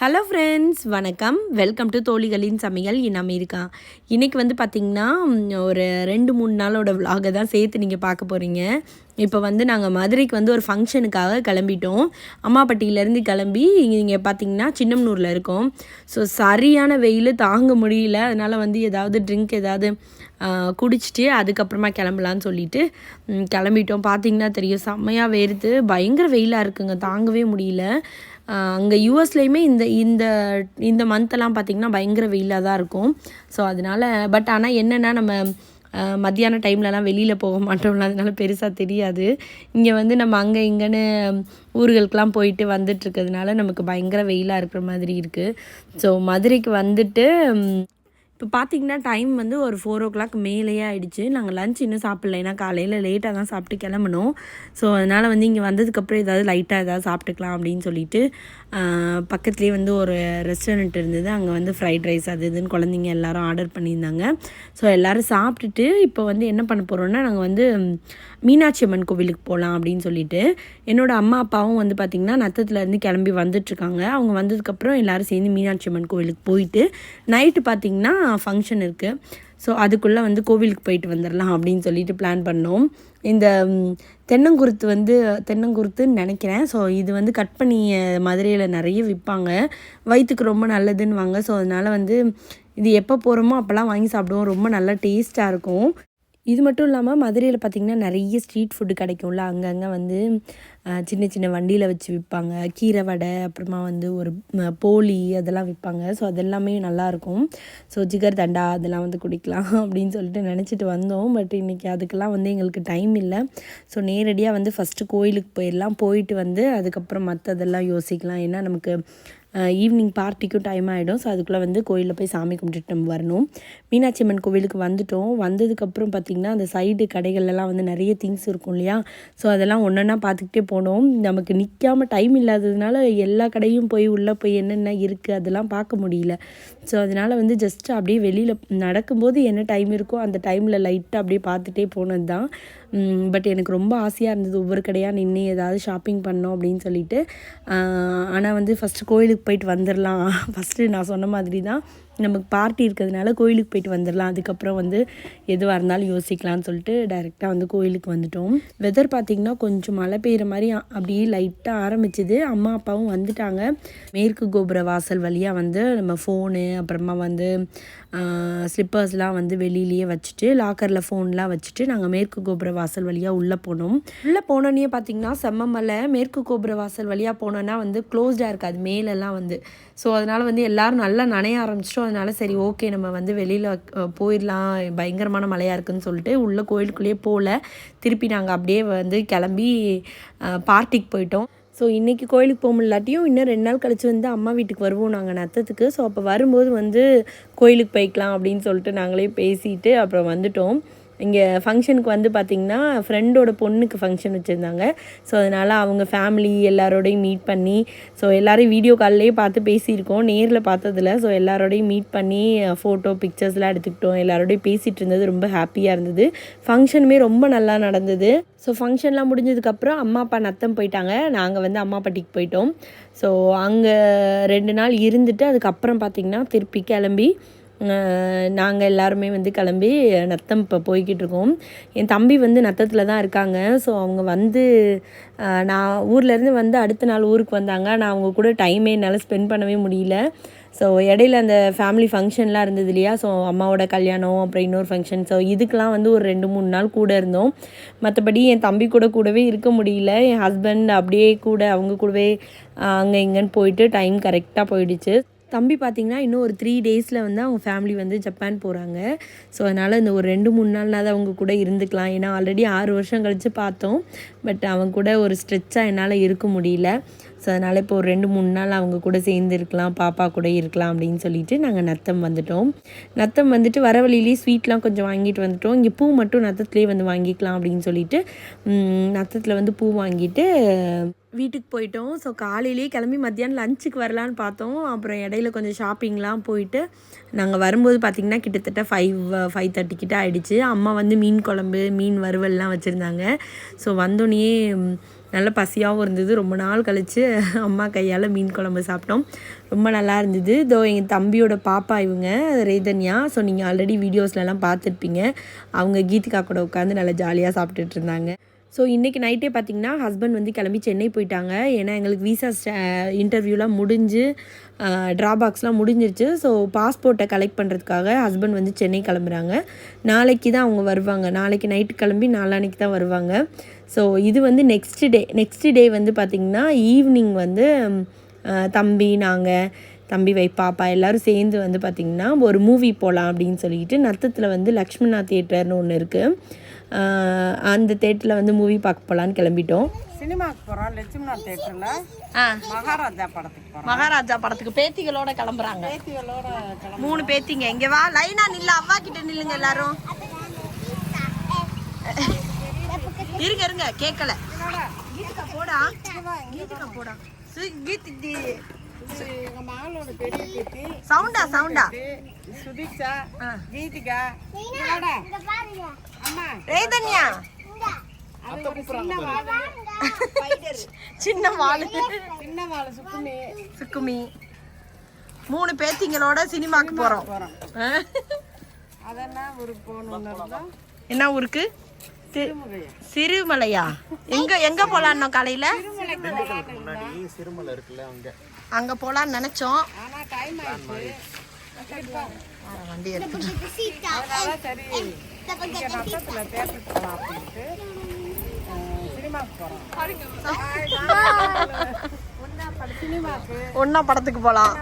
Hello friends, வணக்கம். Welcome to தோழிகளின் சமையல் in America. இன்றைக்கி வந்து பார்த்திங்கன்னா ஒரு 2-3 நாளோட விலாகை தான் சேர்த்து நீங்கள் பார்க்க போகிறீங்க. இப்போ வந்து நாங்கள் மதுரைக்கு வந்து ஒரு ஃபங்க்ஷனுக்காக கிளம்பிட்டோம். அம்மாப்பட்டியிலேருந்து கிளம்பி இங்கே பார்த்திங்கன்னா சின்னமனூரில் இருக்கோம். ஸோ சரியான வெயில் தாங்க முடியல. அதனால் வந்து ஏதாவது ட்ரிங்க் ஏதாவது குடிச்சிட்டு அதுக்கப்புறமா கிளம்பலான்னு சொல்லிட்டு கிளம்பிட்டோம். பார்த்திங்கன்னா தெரியும், செம்மையாக வேர்த்து பயங்கர வெயிலாக இருக்குங்க, தாங்கவே முடியல. அங்கே யூஎஸ்லேயுமே இந்த இந்த இந்த மந்த்தெல்லாம் பார்த்திங்கன்னா பயங்கர வெயிலாக தான் இருக்கும். ஸோ அதனால் ஆனால் என்னென்னா நம்ம மத்தியான டைம்லலாம் வெளியில் போக மாட்டோம்ல, அதனால பெருசாக தெரியாது. இங்கே வந்து நம்ம அங்கே இங்கேன்னு ஊர்களுக்கெலாம் போயிட்டு வந்துட்டுருக்கிறதுனால நமக்கு பயங்கர வெயிலாக இருக்கிற மாதிரி இருக்குது. ஸோ மதுரைக்கு வந்துட்டு இப்போ பார்த்திங்கன்னா டைம் வந்து ஒரு 4 மேலேயே ஆகிடுச்சு. நாங்கள் லஞ்ச் இன்னும் சாப்பிட்ல, ஏன்னா காலையில் லேட்டாக தான் சாப்பிட்டு கிளம்பணும். ஸோ அதனால் வந்து இங்கே வந்ததுக்கப்புறம் ஏதாவது லைட்டாக ஏதாவது சாப்பிட்டுக்கலாம் அப்படின்னு சொல்லிட்டு பக்கத்துலேயே வந்து ஒரு ரெஸ்டாரண்ட் இருந்தது. அங்கே வந்து ஃப்ரைட் ரைஸ் அது இதுன்னு குழந்தைங்க எல்லோரும் ஆர்டர் பண்ணியிருந்தாங்க. ஸோ எல்லோரும் சாப்பிட்டுட்டு இப்போ வந்து என்ன பண்ண போகிறோன்னா, நாங்கள் வந்து மீனாட்சி அம்மன் கோவிலுக்கு போகலாம் அப்படின்னு சொல்லிட்டு என்னோடய அம்மா அப்பாவும் வந்து பார்த்திங்கன்னா நத்தத்துலேருந்து கிளம்பி வந்துட்டுருக்காங்க. அவங்க வந்ததுக்கப்புறம் எல்லோரும் சேர்ந்து மீனாட்சி அம்மன் கோவிலுக்கு போயிட்டு நைட்டு பார்த்திங்கன்னா ஃபங்க்ஷன் இருக்குது. ஸோ அதுக்குள்ளே வந்து கோவிலுக்கு போயிட்டு வந்துடலாம் அப்படின்னு சொல்லிட்டு பிளான் பண்ணோம். இந்த தென்னங்குருத்துன்னு நினைக்கிறேன். ஸோ இது வந்து கட் பண்ணி மதுரையில் நிறைய விற்பாங்க, வயிற்றுக்கு ரொம்ப நல்லதுன்னுவாங்க. ஸோ அதனால் வந்து இது எப்போ போகிறோமோ அப்போல்லாம் வாங்கி சாப்பிடுவோம், ரொம்ப நல்லா டேஸ்ட்டாக இருக்கும். இது மட்டும் இல்லாமல் மதுரையில் பார்த்திங்கன்னா நிறைய ஸ்ட்ரீட் ஃபுட்டு கிடைக்கும்ல, அங்கங்கே வந்து சின்ன சின்ன வண்டியில் வச்சு விற்பாங்க. கீரை வடை, அப்புறமா வந்து ஒரு போலி அதெல்லாம் விற்பாங்க. ஸோ அதெல்லாமே நல்லாயிருக்கும். ஸோ ஜிகர் தண்டா அதெல்லாம் வந்து குடிக்கலாம் அப்படின்னு சொல்லிட்டு நினச்சிட்டு வந்தோம். பட் இன்றைக்கி அதுக்கெல்லாம் வந்து எங்களுக்கு டைம் இல்லை. ஸோ நேரடியாக வந்து ஃபஸ்ட்டு கோயிலுக்கு போயிடலாம், போயிட்டு வந்து அதுக்கப்புறம் மற்றதெல்லாம் யோசிக்கலாம். ஏன்னா நமக்கு ஈவினிங் பார்ட்டிக்கும் டைம் ஆகிடும். ஸோ அதுக்குள்ளே வந்து கோயிலில் போய் சாமி கும்பிட்டுட்டு நம்ம வரணும். மீனாட்சி அம்மன் கோவிலுக்கு வந்துவிட்டோம். வந்ததுக்கப்புறம் பார்த்திங்கன்னா அந்த சைடு கடைகள்லாம் வந்து நிறைய திங்ஸ் இருக்கும் இல்லையா. ஸோ அதெல்லாம் ஒன்றா பார்த்துக்கிட்டே போனோம். நமக்கு நிற்காமல் டைம் இல்லாததுனால எல்லா கடையும் போய் உள்ளே போய் என்னென்ன இருக்குது அதெல்லாம் பார்க்க முடியல. ஸோ அதனால் வந்து ஜஸ்ட் அப்படியே வெளியில் நடக்கும்போது என்ன டைம் இருக்கோ அந்த டைமில் லைட்டாக அப்படியே பார்த்துட்டே போனது தான். பட் எனக்கு ரொம்ப ஆசையாக இருந்தது ஒவ்வொரு கடையாக நின்று ஏதாவது ஷாப்பிங் பண்ணோம் அப்படின்னு சொல்லிட்டு. ஆனால் வந்து ஃபஸ்ட்டு கோயிலுக்கு போயிட்டு வந்துடலாம். ஃபஸ்ட்டு நான் சொன்ன மாதிரி தான், நமக்கு பார்ட்டி இருக்கிறதுனால கோயிலுக்கு போயிட்டு வந்துடலாம், அதுக்கப்புறம் வந்து எதுவாக இருந்தாலும் யோசிக்கலாம்னு சொல்லிட்டு டைரெக்டாக வந்து கோயிலுக்கு வந்துட்டோம். வெதர் பார்த்திங்கன்னா கொஞ்சம் மழை பெய்கிற மாதிரி அப்படியே லைட்டாக ஆரம்பிச்சிது. அம்மா அப்பாவும் வந்துட்டாங்க. மேற்கு கோபுர வாசல் வழியாக வந்து நம்ம ஃபோனு அப்புறமா வந்து ஸ்லிப்பர்ஸ்லாம் வந்து வெளியிலேயே வச்சுட்டு லாக்கரில் ஃபோன்லாம் வச்சுட்டு நாங்கள் மேற்கு கோபுர வாசல் வழியாக உள்ளே போனோம். உள்ளே போனோன்னே பார்த்திங்கன்னா செம்ம மலை. மேற்கு கோபுர வாசல் வழியாக போனோன்னா வந்து க்ளோஸ்டாக இருக்காது மேலெல்லாம் வந்து. ஸோ அதனால் வந்து எல்லோரும் நல்லா நனைய ஆரம்பிச்சிட்டோம். அதனால் சரி ஓகே நம்ம வந்து வெளியில் போயிடலாம், பயங்கரமான மழையாக இருக்குதுன்னு சொல்லிட்டு உள்ளே கோயிலுக்குள்ளேயே போகல. திருப்பி நாங்கள் அப்படியே வந்து கிளம்பி பார்ட்டிக்கு போயிட்டோம். ஸோ இன்றைக்கி கோயிலுக்கு போக முடியலாட்டியும் இன்னும் 2 நாள் கழித்து வந்து அம்மா வீட்டுக்கு வருவோம் நாங்கள் நத்தத்துக்கு. ஸோ அப்போ வரும்போது வந்து கோயிலுக்கு போய்க்கலாம் அப்படின்னு சொல்லிட்டு நாங்களே பேசிட்டு அப்புறம் வந்துட்டோம். இங்கே ஃபங்க்ஷனுக்கு வந்து பார்த்திங்கன்னா ஃப்ரெண்டோட பொண்ணுக்கு ஃபங்க்ஷன் வச்சுருந்தாங்க. ஸோ அதனால் அவங்க ஃபேமிலி எல்லாரோடையும் மீட் பண்ணி, ஸோ எல்லோரையும் வீடியோ கால்லேயே பார்த்து பேசியிருக்கோம், நேரில் பார்த்ததில்ல. ஸோ எல்லாரோடையும் மீட் பண்ணி ஃபோட்டோ பிக்சர்ஸ்லாம் எடுத்துக்கிட்டோம். எல்லாரோடையும் பேசிகிட்டு இருந்தது ரொம்ப ஹாப்பியாக இருந்தது. ஃபங்க்ஷனுமே ரொம்ப நல்லா நடந்தது. ஸோ ஃபங்க்ஷன்லாம் முடிஞ்சதுக்கப்புறம் அம்மா அப்பா நத்தம் போயிட்டாங்க, நாங்கள் வந்து அம்மாப்பட்டிக்கு போயிட்டோம். ஸோ அங்கே 2 நாள் இருந்துட்டு அதுக்கப்புறம் பார்த்திங்கன்னா திருப்பி கிளம்பி நாங்கள் எல்லாருமே வந்து கிளம்பி நத்தம் இப்போ போய்கிட்ருக்கோம். என் தம்பி வந்து நத்தத்தில் தான் இருக்காங்க. ஸோ அவங்க வந்து நான் ஊர்லேருந்து வந்து அடுத்த நாள் ஊருக்கு வந்தாங்க. நான் அவங்க கூட டைமே என்னால் ஸ்பெண்ட் பண்ணவே முடியல. ஸோ இடையில அந்த ஃபேமிலி ஃபங்க்ஷன்லாம் இருந்தது இல்லையா. ஸோ அம்மாவோட கல்யாணம், அப்புறம் இன்னொரு ஃபங்க்ஷன். ஸோ இதுக்கெலாம் வந்து ஒரு 2-3 நாள் கூட இருந்தோம். மற்றபடி என் தம்பி கூடவே இருக்க முடியல. என் ஹஸ்பண்ட் அப்படியே கூட அவங்க கூடவே அங்கே இங்கேன்னு போயிட்டு டைம் கரெக்டாக போயிடுச்சு. தம்பி பார்த்திங்கன்னா இன்னும் ஒரு 3 டேஸில் வந்து அவங்க ஃபேமிலி வந்து ஜப்பான் போகிறாங்க. ஸோ அதனால் இந்த ஒரு 2-3 நாள்னாவது அவங்க கூட இருந்துக்கலாம். ஏன்னா ஆல்ரெடி 6 வருஷம் கழித்து பார்த்தோம். பட் அவங்க கூட ஒரு ஸ்ட்ரெச்சாக என்னால் இருக்க முடியல. ஸோ அதனால் இப்போ ஒரு 2-3 நாள் அவங்க கூட சேர்ந்து இருக்கலாம், பாப்பா கூட இருக்கலாம் அப்படின்னு சொல்லிட்டு நாங்கள் நத்தம் வந்துட்டோம். நத்தம் வந்துட்டு வர வழியிலேயே ஸ்வீட்லாம் கொஞ்சம் வாங்கிட்டு வந்துட்டோம். இங்கே பூ மட்டும் நத்தத்துலேயே வந்து வாங்கிக்கலாம் அப்படின்னு சொல்லிட்டு நத்தத்தில் வந்து பூ வாங்கிட்டு வீட்டுக்கு போயிட்டோம். ஸோ காலையிலேயே கிளம்பி மத்தியானம் லஞ்சுக்கு வரலான்னு பார்த்தோம். அப்புறம் இடையில கொஞ்சம் ஷாப்பிங்லாம் போயிட்டு நாங்கள் வரும்போது பார்த்திங்கன்னா கிட்டத்தட்ட 5:30 கிட்ட ஆகிடுச்சு. அம்மா வந்து மீன் குழம்பு, மீன் வறுவல்லாம் வச்சுருந்தாங்க. ஸோ வந்தோடனே நல்ல பசியாகவும் இருந்தது. ரொம்ப நாள் கழித்து அம்மா கையால் மீன் குழம்பு சாப்பிட்டோம். ரொம்ப நல்லா இருந்தது. இதோ எங்கள் தம்பியோட பாப்பா இவங்க ரேதன்யா. ஸோ நீங்கள் ஆல்ரெடி வீடியோஸ்லலாம் பார்த்துருப்பீங்க. அவங்க கீதிகா கூட உட்காந்து நல்லா ஜாலியாக சாப்பிட்டுட்டு இருந்தாங்க. ஸோ இன்றைக்கி நைட்டே பார்த்திங்கன்னா ஹஸ்பண்ட் வந்து கிளம்பி சென்னை போயிட்டாங்க. ஏன்னா எங்களுக்கு விசா இன்டர்வியூலாம் முடிஞ்சு ட்ராபாக்ஸ்லாம் முடிஞ்சிருச்சு. ஸோ பாஸ்போர்ட்டை கலெக்ட் பண்ணுறதுக்காக ஹஸ்பண்ட் வந்து சென்னை கிளம்புறாங்க. நாளைக்கு தான் அவங்க வருவாங்க. நாளைக்கு நைட்டு கிளம்பி நாளான்னைக்கு தான் வருவாங்க. ஸோ இது வந்து நெக்ஸ்ட் டே வந்து பார்த்திங்கன்னா ஈவினிங் வந்து தம்பி பாப்பா எல்லோரும் சேர்ந்து வந்து பார்த்திங்கன்னா ஒரு மூவி போகலாம் அப்படின்னு சொல்லிட்டு நத்தத்தில் வந்து லக்ஷ்மணா தியேட்டர்னு ஒன்று இருக்குது. அந்த தேட்டரில் வந்து மூவி பார்க்க போகலான்னு கிளம்பிட்டோம். சினிமாவுக்கு போகிறோம். லட்சுமணா தேட்டரில் மகாராஜா படத்துக்கு பேத்திகளோட கிளம்புறாங்க. 3 பேத்திங்க. இங்கே வா, லைனா நில்ல, அவ்வா கிட்ட நில்லுங்க எல்லாரும். இருங்க கேட்கல. கீதிகா போடா. எங்க மகளோட பெரிய பேத்தி சவுண்டா சுதீக்ஷா, கீதிகா, அம்மா ரேதன்யா, சின்ன வாழு சுக்குமி 3 பேத்திங்களோட சினிமாக்கு போறோம். அதெல்லாம் ஊருக்கு போகணும். என்ன ஊருக்கு? சிறுமலையா? எங்க போலான்னு காலையில அங்க போலான்னு நினைச்சோம். வண்டி ஒன்னா படத்துக்கு போலாம்.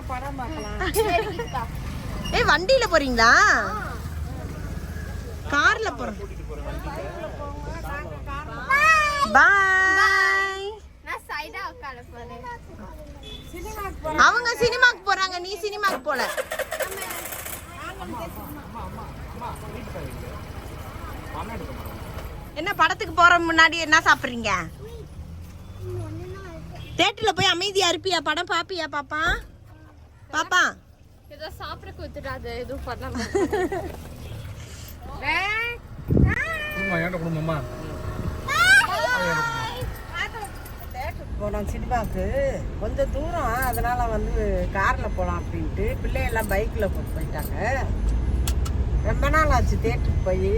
வண்டியில போறீங்களா? கார்ல போறோம். பாய். அவங்க சினிமாக்கு போறாங்க, நீ சினிமாக்கு போல. என்ன படத்துக்கு போற முன்னாடி என்ன சாப்பிடுறீங்க? தியேட்டர்ல போய் அமைதியா இருப்பியா? படம் பாப்பியா? பாப்பா ஏதோ சாப்பிட கொடுத்துடாது, எதுவும் பண்ணாம போனோம் சினிமாவுக்கு. கொஞ்சம் தூரம், அதனால வந்து காரில் போகலாம் அப்படின்ட்டு பிள்ளையெல்லாம் பைக்கில் போயிட்டாங்க. ரொம்ப நாள் ஆச்சு தேட்டருக்கு போய்.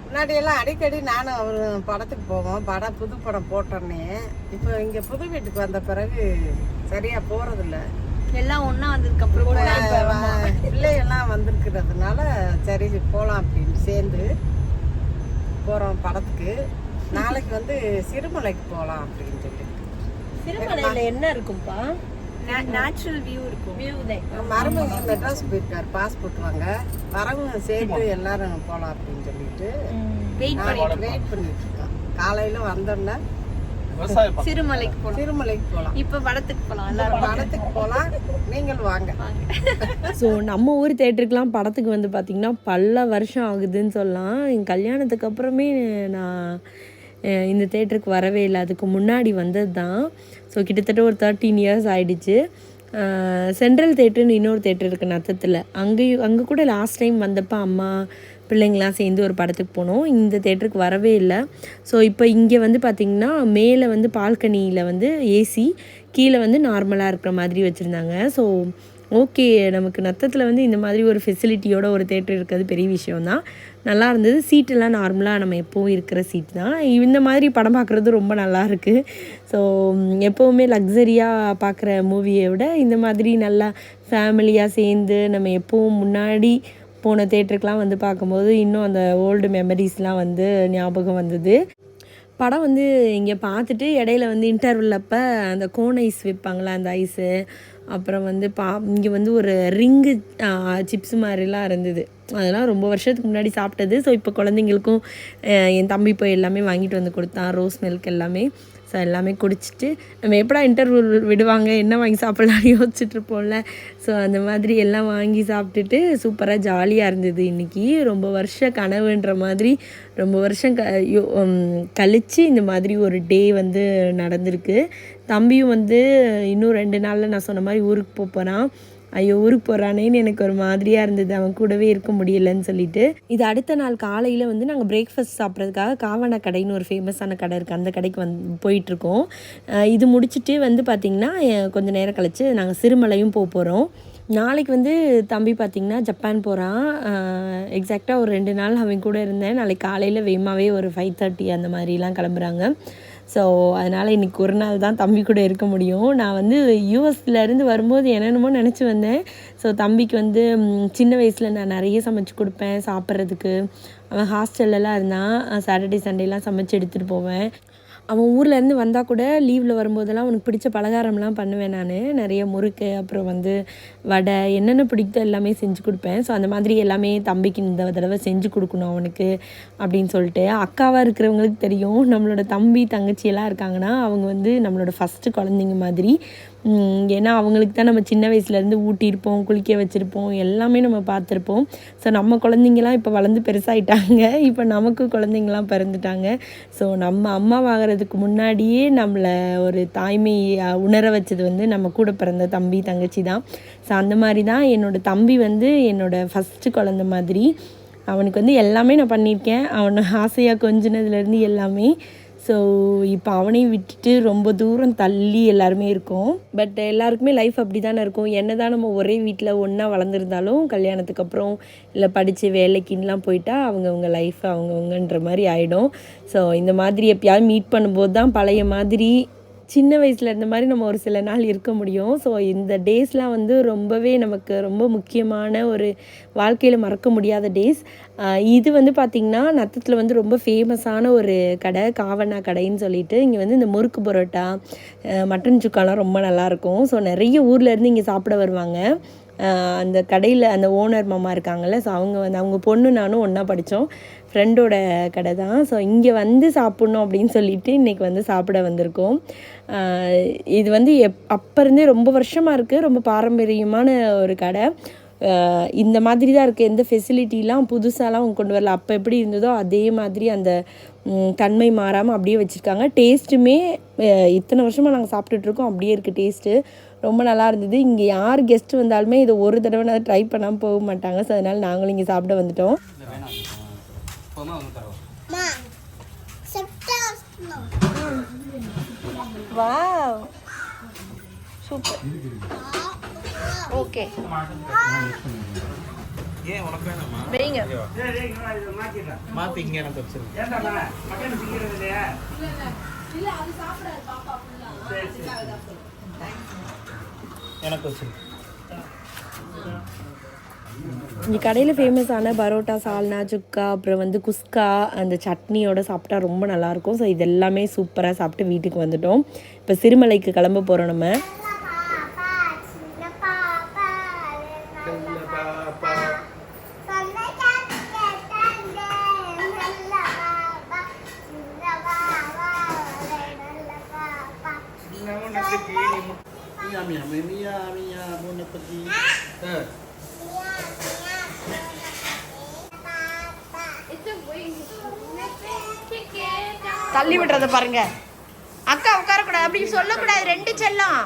முன்னாடியெல்லாம் அடிக்கடி நானும் அவர் படத்துக்கு போவோம். புது படம் போட்டோன்னே. இப்போ இங்கே புது வீட்டுக்கு வந்த பிறகு சரியாக போகிறதில்ல. எல்லாம் ஒன்றா வந்ததுக்கப்புறம் பிள்ளையெல்லாம் வந்திருக்கிறதுனால சரி போகலாம் அப்படின்னு சேர்ந்து போகிறோம் படத்துக்கு. நாளைக்கு வந்து சிறுமலைக்கு போகலாம் அப்படின்னு சொல்லிட்டு. சிறுமலையில என்ன இருக்கும்பா? நேச்சுரல் வியூ இருக்கும். மருமக மெட்ராஸ் போயிருக்காரு பாஸ்போர்ட் வாங்க. வரவங்க சேர்த்து எல்லாரும் போகலாம் அப்படின்னு சொல்லிட்டு வெயிட் பண்ணிட்டு இருக்கோம். காலையில வந்தோம்னா சிறுமலைக்கு போகலாம். இப்போ படத்துக்கு போகலாம். நீங்கள் வாங்க. ஸோ நம்ம ஊர் தேட்டருக்குலாம் படத்துக்கு வந்து பார்த்திங்கன்னா பல வருஷம் ஆகுதுன்னு சொல்லலாம். என் கல்யாணத்துக்கு அப்புறமே நான் இந்த தேட்டருக்கு வரவே இல்லை. அதுக்கு முன்னாடி வந்தது தான். ஸோ கிட்டத்தட்ட ஒரு 13 இயர்ஸ் ஆகிடுச்சு. சென்ட்ரல் தேட்டருன்னு இன்னொரு தேட்டர் இருக்குது நத்தத்தில். அங்கே கூட லாஸ்ட் டைம் வந்தப்போ அம்மா பிள்ளைங்களாம் சேர்ந்து ஒரு படத்துக்கு போனோம். இந்த தேட்டருக்கு வரவே இல்லை. ஸோ இப்போ இங்கே வந்து பார்த்திங்கன்னா மேலே வந்து பால்கனியில் வந்து ஏசி, கீழே வந்து நார்மலாக இருக்கிற மாதிரி வச்சுருந்தாங்க. ஸோ ஓகே, நமக்கு நத்தத்தில் வந்து இந்த மாதிரி ஒரு ஃபெசிலிட்டியோட ஒரு தேட்டர் இருக்கிறது பெரிய விஷயம்தான். நல்லா இருந்தது. சீட்டெல்லாம் நார்மலாக நம்ம எப்போவும் இருக்கிற சீட் தான். இந்த மாதிரி படம் பார்க்குறது ரொம்ப நல்லா இருக்குது. ஸோ எப்போவுமே லக்ஸரியாக பார்க்குற மூவியை விட இந்த மாதிரி நல்லா ஃபேமிலியாக சேர்ந்து நம்ம எப்போவும் முன்னாடி போன தேட்டருக்கெலாம் வந்து பார்க்கும்போது இன்னும் அந்த ஓல்டு மெமரிஸ்லாம் வந்து ஞாபகம் வந்தது. படம் வந்து இங்கே பார்த்துட்டு இடையில வந்து இன்டர்வல் அப்போ அந்த கோன் ஐஸ் வைப்பாங்களா, அந்த ஐஸு, அப்புறம் வந்து இங்கே வந்து ஒரு ரிங்கு சிப்ஸ் மாதிரிலாம் இருந்தது. அதெல்லாம் ரொம்ப வருஷத்துக்கு முன்னாடி சாப்பிட்டது. ஸோ இப்போ குழந்தைங்களுக்கும் என் தம்பி போய் எல்லாமே வாங்கிட்டு வந்து கொடுத்தான், ரோஸ் மில்க் எல்லாமே. ஸோ எல்லாமே குடிச்சிட்டு நம்ம எப்படா இன்டர்வியூ விடுவாங்க, என்ன வாங்கி சாப்பிட்லான்னு யோசிச்சுட்ருப்போம்ல. ஸோ அந்த மாதிரி எல்லாம் வாங்கி சாப்பிட்டுட்டு சூப்பராக ஜாலியாக இருந்தது. இன்றைக்கி ரொம்ப வருஷ கனவுன்ற மாதிரி ரொம்ப வருஷம் கழித்து இந்த மாதிரி ஒரு டே வந்து நடந்திருக்கு. தம்பியும் வந்து இன்னும் 2 நாளில் நான் சொன்ன மாதிரி ஊருக்கு போகிறான். ஐயோ ஊருக்கு போகிறானேன்னு எனக்கு ஒரு மாதிரியாக இருந்தது, அவன் கூடவே இருக்க முடியலன்னு சொல்லிட்டு. இது அடுத்த நாள் காலையில் வந்து நாங்கள் பிரேக்ஃபாஸ்ட் சாப்பிட்றதுக்காக காவனா கடைன்னு ஒரு ஃபேமஸான கடை இருக்குது, அந்த கடைக்கு போயிட்டுருக்கோம். இது முடிச்சுட்டு வந்து பார்த்திங்கன்னா கொஞ்சம் நேரம் கழித்து நாங்கள் சிறுமலையும் போகிறோம். நாளைக்கு வந்து தம்பி பார்த்திங்கன்னா ஜப்பான் போகிறான். எக்ஸாக்டாக ஒரு 2 நாள் அவன் கூட இருந்தேன். நாளைக்கு காலையில் வேகமாகவே ஒரு 5:30 அந்த மாதிரிலாம் கிளம்புறாங்க. ஸோ அதனால் இன்றைக்கி ஒரு நாள் தான் தம்பி கூட இருக்க முடியும். நான் வந்து யூஎஸ்லேருந்து வரும்போது என்னென்னமோ நினச்சி வந்தேன். ஸோ தம்பிக்கு வந்து சின்ன வயசில் நான் நிறைய சமைச்சு கொடுப்பேன் சாப்பிட்றதுக்கு. அவன் ஹாஸ்டல்லலாம் இருந்தான், சாட்டர்டே சண்டேலாம் சமைச்சு எடுத்துகிட்டு போவேன். அவன் ஊர்லேருந்து வந்தால் கூட லீவில் வரும்போதெல்லாம் அவனுக்கு பிடிச்ச பலகாரம்லாம் பண்ணுவேன் நான். நிறைய முறுக்கு, அப்புறம் வந்து வடை, என்னென்ன பிடிக்குதோ எல்லாமே செஞ்சு கொடுப்பேன். ஸோ அந்த மாதிரி எல்லாமே தம்பிக்கு இந்த தடவை செஞ்சு கொடுக்கணும் அவனுக்கு அப்படின்னு சொல்லிட்டு. அக்காவாக இருக்கிறவங்களுக்கு தெரியும், நம்மளோட தம்பி தங்கச்சியெல்லாம் இருக்காங்கன்னா அவங்க வந்து நம்மளோட ஃபஸ்ட்டு குழந்தைங்க மாதிரி. ஏன்னா அவங்களுக்கு தான் நம்ம சின்ன வயசுலேருந்து ஊட்டியிருப்போம், குளிக்க வச்சுருப்போம், எல்லாமே நம்ம பார்த்துருப்போம். ஸோ நம்ம குழந்தைங்களாம் இப்போ வளர்ந்து பெருசாகிட்டாங்க, இப்போ நமக்கு குழந்தைங்களாம் பிறந்துட்டாங்க. ஸோ நம்ம அம்மாவாகிறதுக்கு முன்னாடியே நம்மளை ஒரு தாய்மை உணர வச்சது வந்து நம்ம கூட பிறந்த தம்பி தங்கச்சி தான். ஸோ அந்த மாதிரி தான் என்னோடய தம்பி வந்து என்னோடய ஃபஸ்ட்டு குழந்த மாதிரி. அவனுக்கு வந்து எல்லாமே நான் பண்ணியிருக்கேன், அவனை ஆசையாக கொஞ்சினதுலேருந்து எல்லாமே. ஸோ இப்போ அவனையும் விட்டுட்டு ரொம்ப தூரம் தள்ளி எல்லாருமே இருக்கோம். பட் எல்லாருக்குமே லைஃப் அப்படி தானே இருக்கும். என்ன தான் நம்ம ஒரே வீட்டில் ஒன்றா வளர்ந்துருந்தாலும் கல்யாணத்துக்கு அப்புறம் இல்லை படித்து வேலைக்குன்னெலாம் போயிட்டா அவங்கவுங்க லைஃப் அவங்கவுங்கன்ற மாதிரி ஆகிடும். ஸோ இந்த மாதிரி எப்பயாவது மீட் பண்ணும்போது தான் பழைய மாதிரி சின்ன வயசில் இருந்த மாதிரி நம்ம ஒரு சில நாள் இருக்க முடியும். ஸோ இந்த டேஸ்லாம் வந்து ரொம்பவே நமக்கு ரொம்ப முக்கியமான ஒரு வாழ்க்கையில் மறக்க முடியாத டேஸ். இது வந்து பார்த்திங்கன்னா நத்தத்தில் வந்து ரொம்ப ஃபேமஸான ஒரு கடை, காவனா கடைன்னு சொல்லிட்டு. இங்கே வந்து இந்த முறுக்கு பரோட்டா, மட்டன் சுக்காலாம் ரொம்ப நல்லாயிருக்கும். ஸோ நிறைய ஊர்லேருந்து இங்கே சாப்பிட வருவாங்க. அந்த கடையில் அந்த ஓனர் மாமா இருக்காங்கள்ல, ஸோ அவங்க பொண்ணு நானும் ஒன்றா படித்தோம், ஃப்ரெண்டோட கடை தான். ஸோ இங்கே வந்து சாப்பிட்ணும் அப்படின்னு சொல்லிட்டு இன்றைக்கி வந்து சாப்பிட வந்திருக்கோம். இது வந்து அப்போ இருந்தே ரொம்ப வருஷமாக இருக்குது, ரொம்ப பாரம்பரியமான ஒரு கடை. இந்த மாதிரி தான் இருக்குது, எந்த ஃபெசிலிட்டிலாம் புதுசாலாம் அவங்க கொண்டு வரல. அப்போ எப்படி இருந்ததோ அதே மாதிரி அந்த தன்மை மாறாமல் அப்படியே வச்சுருக்காங்க. டேஸ்ட்டுமே இத்தனை வருஷமாக நாங்கள் சாப்பிட்டுட்ருக்கோம், அப்படியே இருக்குது டேஸ்ட்டு. ரொம்ப நல்லா இருந்தது. இங்கே யார் கெஸ்ட்டு வந்தாலுமே இதை ஒரு தடவை நான் ட்ரை பண்ணாமல் போக மாட்டாங்க. ஸோ அதனால் நாங்களும் இங்கே சாப்பிட வந்துட்டோம். வாவ் சூப்பர், ஓகே வைங்க. இங்கே கடையில் ஃபேமஸான பரோட்டா, சால்னா, சுக்கா, அப்புறம் வந்து குஸ்கா, அந்த சட்னியோட சாப்பிட்டா ரொம்ப நல்லாயிருக்கும். ஸோ இதெல்லாமே சூப்பராக சாப்பிட்டு வீட்டுக்கு வந்துட்டோம். இப்போ சிறுமலைக்கு கிளம்ப போகிறோம் நம்ம. தள்ளி விடுறத பாருங்க. அக்கா உட்காரக்கூடாது அப்படி சொல்லக்கூடாது, 2 செல்லம்.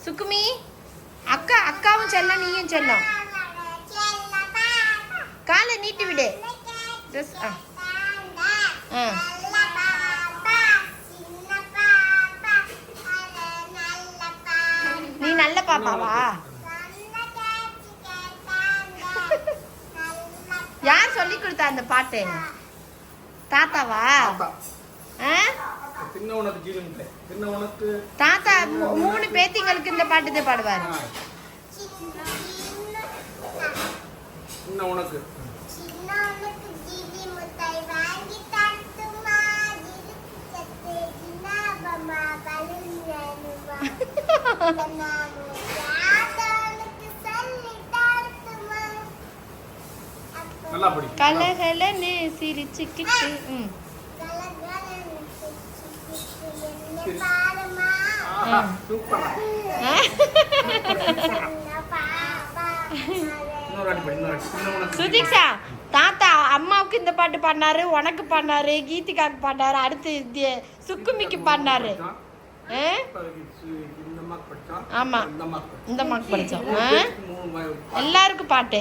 சுக்குமி அக்காவும் செல்லம், நீயும் செல்லம். காலை நீட்டி விடு. நீ நல்ல பாப்பாவா? யார் சொல்லி கொடுத்தா அந்த பாட்டு? தாத்தாவா? தாத்தா 3 பேத்திங்களுக்கு இந்த பாட்டு தான் பாடுவார். கலகலன்னு சிரிச்சுக்கிட்டு சுதீக்ஷா, தாத்தா அம்மாவுக்கு இந்த பாட்டு பாடினாரு, உனக்கு பாடினாரு, கீதிகாவுக்கு பாடினாரு, அடுத்து சுக்குமிக்கு பாடினாரு. ஆமாம் இந்த மார்க் படித்தோம். எல்லாருக்கும் பாட்டு.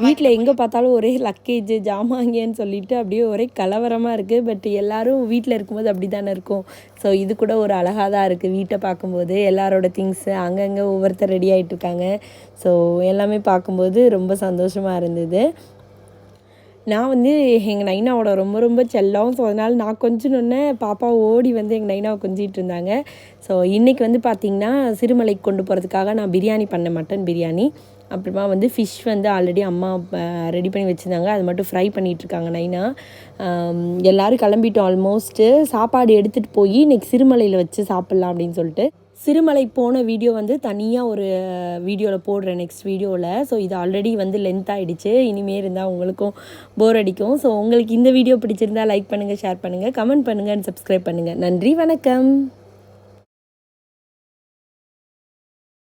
வீட்டில் எங்கே பார்த்தாலும் ஒரே லக்கேஜ் ஜாமாங்கன்னு சொல்லிட்டு அப்படியே ஒரே கலவரமாக இருக்குது. பட் எல்லோரும் வீட்டில் இருக்கும்போது அப்படி தானே இருக்கும். ஸோ இது கூட ஒரு அழகாக தான் இருக்குது வீட்டை பார்க்கும்போது. எல்லாரோட திங்ஸு அங்கங்கே ஒவ்வொருத்தர் ரெடி ஆகிட்டு இருக்காங்க. ஸோ எல்லாமே பார்க்கும்போது ரொம்ப சந்தோஷமாக இருந்தது. நான் வந்து எங்கள் நைனாவோட ரொம்ப ரொம்ப செல்லம். ஸோ அதனால் நான் கொஞ்சினோடனே பாப்பா ஓடி வந்து எங்கள் நைனாவை கொஞ்சிட்டு இருந்தாங்க. ஸோ இன்றைக்கி வந்து பார்த்திங்கன்னா சிறுமலைக்கு கொண்டு போகிறதுக்காக நான் பிரியாணி பண்ணேன், மட்டன் பிரியாணி. அப்புறமா வந்து ஃபிஷ் வந்து ஆல்ரெடி அம்மா ரெடி பண்ணி வச்சுருந்தாங்க, அது மட்டும் ஃப்ரை பண்ணிகிட்ருக்காங்க நைனா. எல்லோரும் கிளம்பிட்டோம் ஆல்மோஸ்ட்டு. சாப்பாடு எடுத்துகிட்டு போய் இன்றைக்கி சிறுமலையில் வச்சு சாப்பிட்லாம் அப்படின்னு சொல்லிட்டு. சிறுமலை போன வீடியோ வந்து தனியாக ஒரு வீடியோவில் போடுறேன் நெக்ஸ்ட் வீடியோவில். ஸோ இது ஆல்ரெடி வந்து லென்த் ஆகிடுச்சு, இனிமேல் இருந்தால் உங்களுக்கும் போர் அடிக்கும். ஸோ உங்களுக்கு இந்த வீடியோ பிடிச்சிருந்தால் லைக் பண்ணுங்கள், ஷேர் பண்ணுங்கள், கமெண்ட் பண்ணுங்கள் அண்ட் சப்ஸ்கிரைப் பண்ணுங்கள். நன்றி, வணக்கம்.